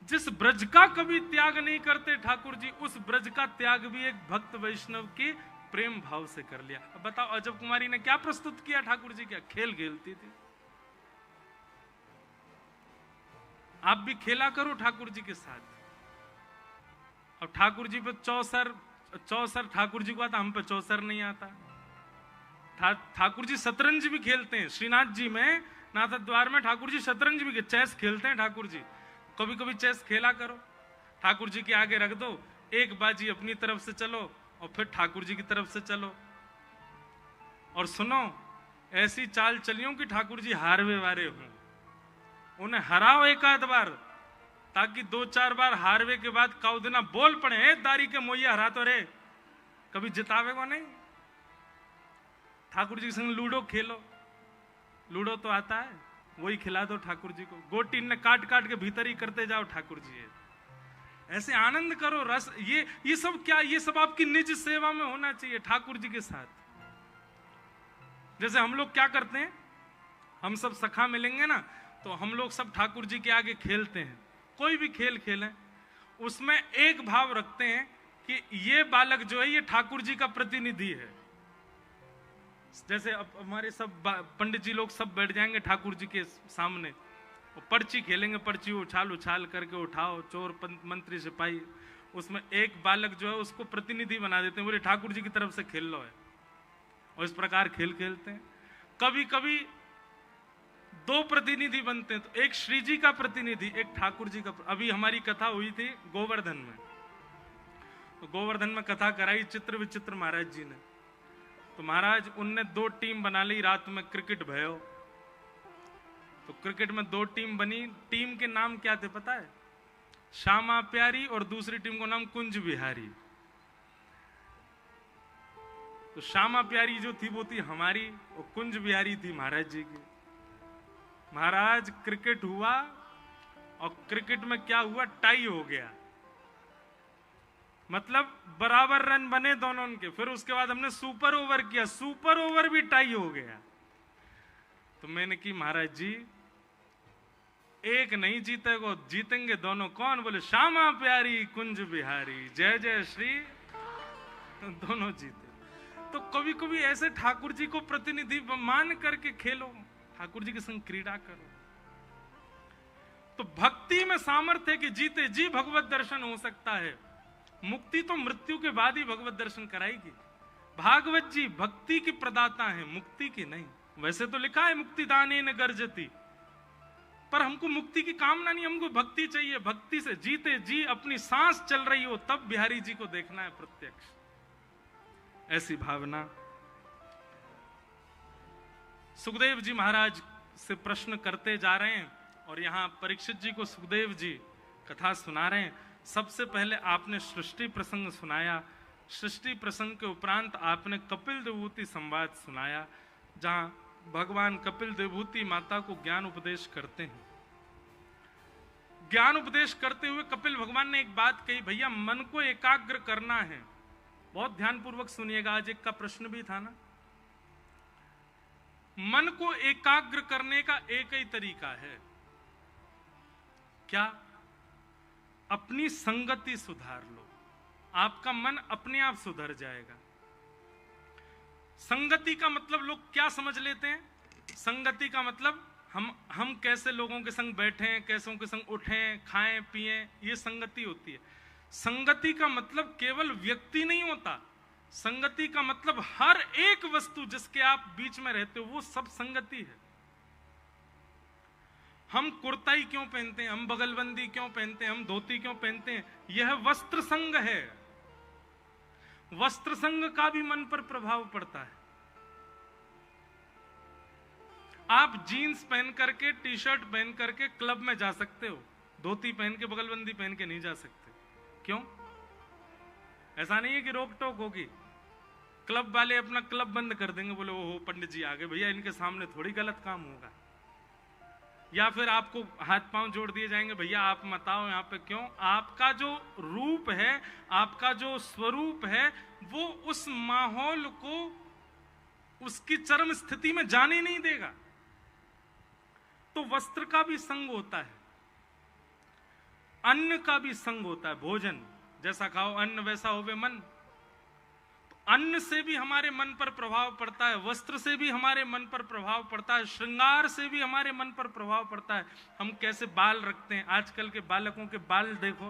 जिस ब्रज का कभी त्याग नहीं करते ठाकुर जी, उस ब्रज का त्याग भी एक भक्त वैष्णव के प्रेम भाव से कर लिया। अब बताओ अजब कुमारी ने क्या प्रस्तुत किया, ठाकुर जी क्या खेल खेलती थी। आप भी खेला करो ठाकुर जी के साथ। अब ठाकुर जी पे चौसर ठाकुर जी को आता, हम पे चौसर नहीं आता। ठाकुर जी शतरंज भी खेलते हैं, श्रीनाथ जी में नाथ द्वार में ठाकुर जी शतरंज भी, चेस खेलते हैं ठाकुर जी। कभी कभी चेस खेला करो, ठाकुर जी के आगे रख दो, एक बाजी अपनी तरफ से चलो और फिर ठाकुर जी की तरफ से चलो, और सुनो ऐसी चाल चलियो कि ठाकुर जी हारवे वाले हों, उन्हें हराओ एक आध बार, ताकि 2-4 बार हारवे के बाद काउ देना बोल पड़े, दारी के मोइया हरा तो रे, कभी जितावे को नहीं। ठाकुर जी के संग लूडो खेलो, लूडो तो आता है, वही खिला दो ठाकुर जी को, गोटी ने काट काट के भीतर ही करते जाओ ठाकुर जी, ऐसे आनंद करो रस। ये सब क्या, ये सब आपकी निज सेवा में होना चाहिए ठाकुर जी के साथ। जैसे हम लोग क्या करते हैं, हम सब सखा मिलेंगे ना, तो हम लोग सब ठाकुर जी के आगे खेलते हैं, कोई भी खेल खेलें, उसमें एक भाव रखते हैं कि ये बालक जो है ये ठाकुर जी का प्रतिनिधि है। जैसे अब हमारे सब पंडित जी लोग सब बैठ जाएंगे ठाकुर जी के सामने और पर्ची खेलेंगे, पर्ची उछाल उछाल करके उठाओ, चोर मंत्री सिपाही, उसमें एक बालक जो है उसको प्रतिनिधि बना देते हैं, बोले ठाकुर जी की तरफ से खेल लो है, और इस प्रकार खेल खेलते हैं। कभी कभी 2 प्रतिनिधि बनते हैं, तो एक श्री जी का प्रतिनिधि, एक ठाकुर जी का। अभी हमारी कथा हुई थी गोवर्धन में, तो गोवर्धन में कथा कराई चित्र विचित्र महाराज जी ने, तो महाराज उनने 2 टीम बना ली, रात में क्रिकेट भयो, तो क्रिकेट में 2 टीम बनी, टीम के नाम क्या थे पता है, श्यामा प्यारी और दूसरी टीम को नाम कुंज बिहारी। तो श्यामा प्यारी जो थी वो थी हमारी, और कुंज बिहारी थी महाराज जी की। महाराज क्रिकेट हुआ और क्रिकेट में क्या हुआ, टाई हो गया, मतलब बराबर रन बने दोनों के। फिर उसके बाद हमने सुपर ओवर किया, सुपर ओवर भी टाई हो गया। तो मैंने की महाराज जी एक नहीं जीतेगा, जीतेंगे दोनों। कौन? बोले श्यामा प्यारी कुंज बिहारी, जय जय श्री, दोनों जीते। तो कभी कभी ऐसे ठाकुर जी को प्रतिनिधि मान करके खेलो, ठाकुर जी के संग क्रीड़ा करो। तो भक्ति में सामर्थ्य कि जीते जी भगवत दर्शन हो सकता है। मुक्ति तो मृत्यु के बाद ही भगवत दर्शन कराएगी। भागवत जी भक्ति की प्रदाता है, मुक्ति की नहीं। वैसे तो लिखा है मुक्ति दाने न गर्जती, पर हमको मुक्ति की कामना नहीं, हमको भक्ति चाहिए। भक्ति से जीते जी अपनी सांस चल रही हो तब बिहारी जी को देखना है प्रत्यक्ष, ऐसी भावना। सुखदेव जी महाराज से प्रश्न करते जा रहे हैं और यहां परीक्षित जी को सुखदेव जी कथा सुना रहे हैं। सबसे पहले आपने सृष्टि प्रसंग सुनाया, सृष्टि प्रसंग के उपरांत आपने कपिल देवभूति संवाद सुनाया, जहां भगवान कपिल देवभूति माता को ज्ञान उपदेश करते हैं। ज्ञान उपदेश करते हुए कपिल भगवान ने एक बात कही, भैया मन को एकाग्र करना है। बहुत ध्यानपूर्वक सुनिएगा, आज एक का प्रश्न भी था ना, मन को एकाग्र करने का एक ही तरीका है, क्या? अपनी संगति सुधार लो, आपका मन अपने आप सुधर जाएगा। संगति का मतलब लोग क्या समझ लेते हैं? संगति का मतलब हम कैसे लोगों के संग बैठें, कैसों के संग उठें, खाएं पिएं, ये संगति होती है। संगति का मतलब केवल व्यक्ति नहीं होता, संगति का मतलब हर एक वस्तु जिसके आप बीच में रहते हो वो सब संगति है। हम कुर्ताई क्यों पहनते हैं, हम बगलबंदी क्यों पहनते हैं, हम धोती क्यों पहनते हैं? यह वस्त्र संग है। वस्त्र संग का भी मन पर प्रभाव पड़ता है। आप जीन्स पहन करके, टी शर्ट पहन करके क्लब में जा सकते हो, धोती पहन के, बगलबंदी पहन के नहीं जा सकते। क्यों? ऐसा नहीं है कि रोक टोक होगी, क्लब वाले अपना क्लब बंद कर देंगे, बोले ओहो पंडित जी आ गए, भैया इनके सामने थोड़ी गलत काम होगा। या फिर आपको हाथ पांव जोड़ दिए जाएंगे, भैया आप मत आओ यहाँ पे। क्यों? आपका जो रूप है, आपका जो स्वरूप है, वो उस माहौल को उसकी चरम स्थिति में जाने नहीं देगा। तो वस्त्र का भी संग होता है, अन्न का भी संग होता है। भोजन जैसा खाओ अन्न वैसा होवे मन। तो अन्न से भी हमारे मन पर प्रभाव पड़ता है, वस्त्र से भी हमारे मन पर प्रभाव पड़ता है, श्रृंगार से भी हमारे मन पर प्रभाव पड़ता है। हम कैसे बाल रखते हैं, आजकल के बालकों के बाल देखो।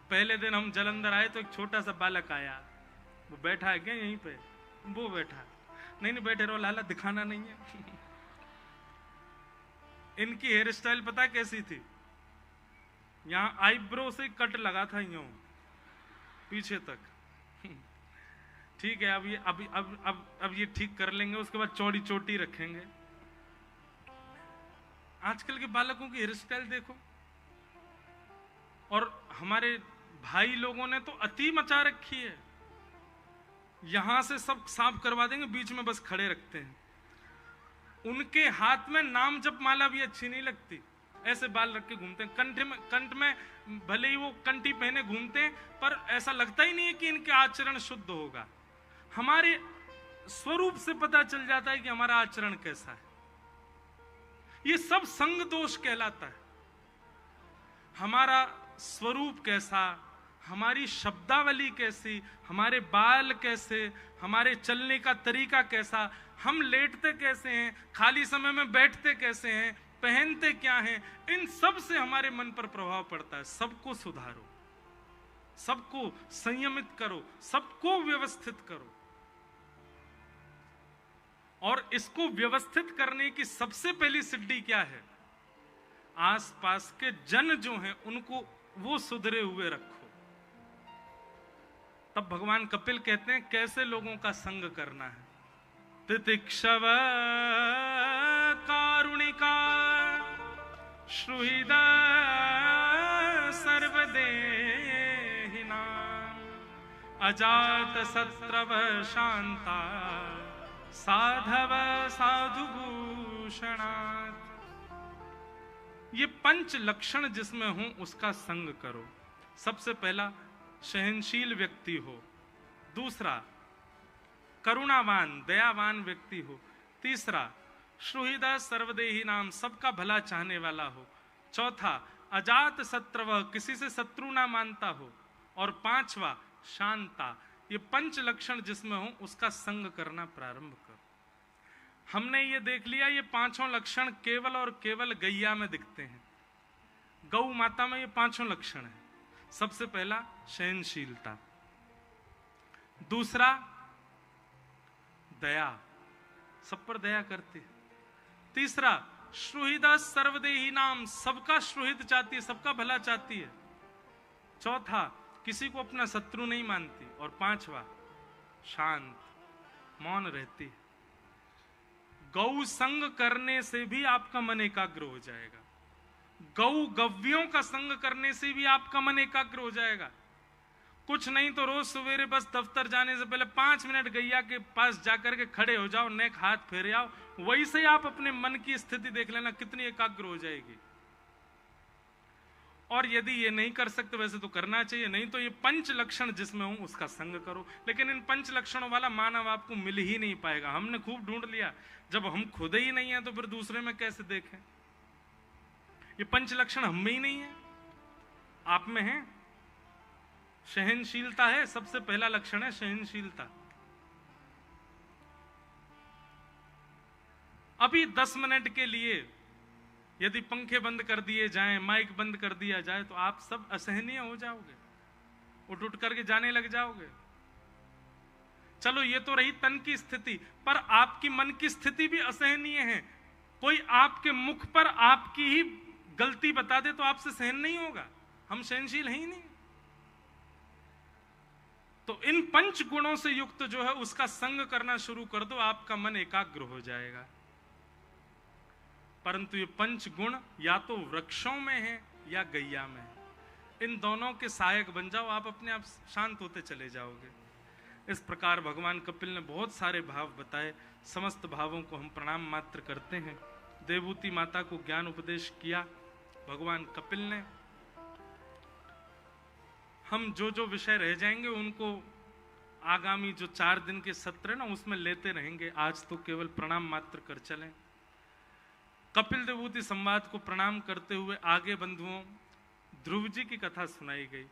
पहले दिन हम जलंधर आए तो एक छोटा सा बालक आया, वो बैठा है क्या यहीं पे? वो बैठा, नहीं बैठे रहो लाला, दिखाना नहीं है। इनकी हेयर स्टाइल पता कैसी थी? यहां आईब्रो से कट लगा था यूं पीछे तक। ठीक है, अब ये ठीक कर लेंगे, उसके बाद चौड़ी चोटी रखेंगे। आजकल के बालकों की हेयर स्टाइल देखो। और हमारे भाई लोगों ने तो अति मचा रखी है, यहां से सब साफ करवा देंगे, बीच में बस खड़े रखते हैं। उनके हाथ में नाम जप माला भी अच्छी नहीं लगती, ऐसे बाल रख के घूमते हैं। कंठ में भले ही वो कंठी पहने घूमते हैं, पर ऐसा लगता ही नहीं है कि इनके आचरण शुद्ध होगा। हमारे स्वरूप से पता चल जाता है कि हमारा आचरण कैसा है। ये सब संग दोष कहलाता है। हमारा स्वरूप कैसा, हमारी शब्दावली कैसी, हमारे बाल कैसे, हमारे चलने का तरीका कैसा, हम लेटते कैसे हैं, खाली समय में बैठते कैसे हैं, पहनते क्या हैं, इन सब से हमारे मन पर प्रभाव पड़ता है। सबको सुधारो, सबको संयमित करो, सबको व्यवस्थित करो। और इसको व्यवस्थित करने की सबसे पहली सिद्धि क्या है? आसपास के जन जो हैं उनको वो सुधरे हुए रखो। तब भगवान कपिल कहते हैं कैसे लोगों का संग करना है। तितिक्षव कारुणिका श्रुहिद सर्वदेहिना अजात शत्रव शांता साधव साधुभूषणात्। ये पंच लक्षण जिसमें हूं उसका संग करो। सबसे पहला सहनशील व्यक्ति हो, दूसरा करुणावान दयावान व्यक्ति हो, तीसरा सुहृदय सर्वदेही नाम सबका भला चाहने वाला हो, चौथा अजात शत्रव किसी से शत्रु ना मानता हो, और पांचवा शांता। ये पंच लक्षण जिसमें हो उसका संग करना प्रारंभ करो। हमने ये देख लिया ये पांचों लक्षण केवल और केवल गैया में दिखते हैं, गौ माता में ये पांचों लक्षण हैं। सबसे पहला सहनशीलता, दूसरा दया, सब पर दया करती है, तीसरा सुहृद सर्वदेही नाम सबका सुहित चाहती है, सबका भला चाहती है, चौथा किसी को अपना शत्रु नहीं मानती, और पांचवा शांत मौन रहती है। गौ संग करने से भी आपका मन एकाग्र हो जाएगा, गौ गव्यों का संग करने से भी आपका मन एकाग्र हो जाएगा। कुछ नहीं तो रोज सवेरे बस दफ्तर जाने से पहले 5 मिनट गैया के पास जाकर के खड़े हो जाओ, नेक हाथ फेरे आओ, वही से आप अपने मन की स्थिति देख लेना कितनी एकाग्र हो जाएगी। और यदि ये नहीं कर सकते वैसे तो करना चाहिए, नहीं तो ये पंच लक्षण जिसमें हूं उसका संग करो। लेकिन इन पंच लक्षणों वाला मानव आपको मिल ही नहीं पाएगा। हमने खूब ढूंढ लिया, जब हम खुद ही नहीं है तो फिर दूसरे में कैसे देखें? ये पंच लक्षण हम में ही नहीं है, आप में है। सहनशीलता है, सबसे पहला लक्षण है सहनशीलता। अभी 10 मिनट के लिए यदि पंखे बंद कर दिए जाएं, माइक बंद कर दिया जाए, तो आप सब असहनीय हो जाओगे, उठ उठ करके जाने लग जाओगे। चलो ये तो रही तन की स्थिति, पर आपकी मन की स्थिति भी असहनीय है। कोई आपके मुख पर आपकी ही गलती बता दे तो आपसे सहन नहीं होगा, हम सहनशील हैं ही नहीं। तो इन पंच गुणों से युक्त जो है उसका संग करना शुरू कर दो, आपका मन एकाग्र हो जाएगा। परंतु ये पंच गुण या तो वृक्षों में है या गैया में है। इन दोनों के सहायक बन जाओ, आप अपने आप शांत होते चले जाओगे। इस प्रकार भगवान कपिल ने बहुत सारे भाव बताए। समस्त भावों को हम प्रणाम मात्र करते हैं। देवहूति माता को ज्ञान उपदेश किया भगवान कपिल ने। हम जो जो विषय रह जाएंगे उनको आगामी जो 4 दिन के सत्र है ना उसमें लेते रहेंगे। आज तो केवल प्रणाम मात्र कर चलें। कपिल देवहूति संवाद को प्रणाम करते हुए आगे बंधुओं ध्रुव जी की कथा सुनाई गई।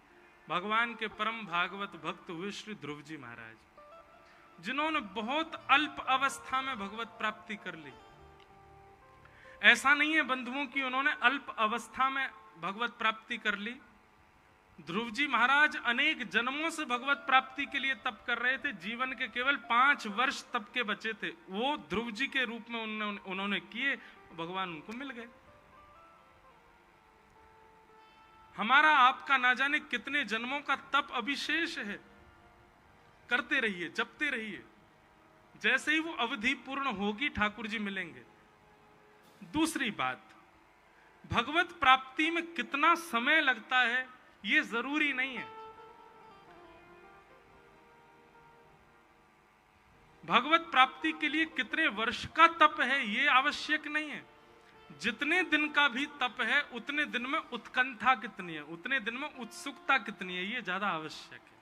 भगवान के परम भागवत भक्त हुए श्री ध्रुव जी महाराज, जिन्होंने बहुत अल्प अवस्था में भगवत प्राप्ति कर ली। ऐसा नहीं है बंधुओं की उन्होंने अल्प अवस्था में भगवत प्राप्ति कर ली। ध्रुव जी महाराज अनेक जन्मों से भगवत प्राप्ति के लिए तप कर रहे थे। जीवन के केवल 5 वर्ष तप के बचे थे, वो ध्रुव जी के रूप में उन्होंने किए, भगवान उनको मिल गए। हमारा आपका ना जाने कितने जन्मों का तप अभिशेष है। करते रहिए, जपते रहिए, जैसे ही वो अवधि पूर्ण होगी ठाकुर जी मिलेंगे। दूसरी बात, भगवत प्राप्ति में कितना समय लगता है ये जरूरी नहीं है। भगवत प्राप्ति के लिए कितने वर्ष का तप है ये आवश्यक नहीं है। जितने दिन का भी तप है उतने दिन में उत्कंठा कितनी है, उतने दिन में उत्सुकता कितनी है, ये ज्यादा आवश्यक है।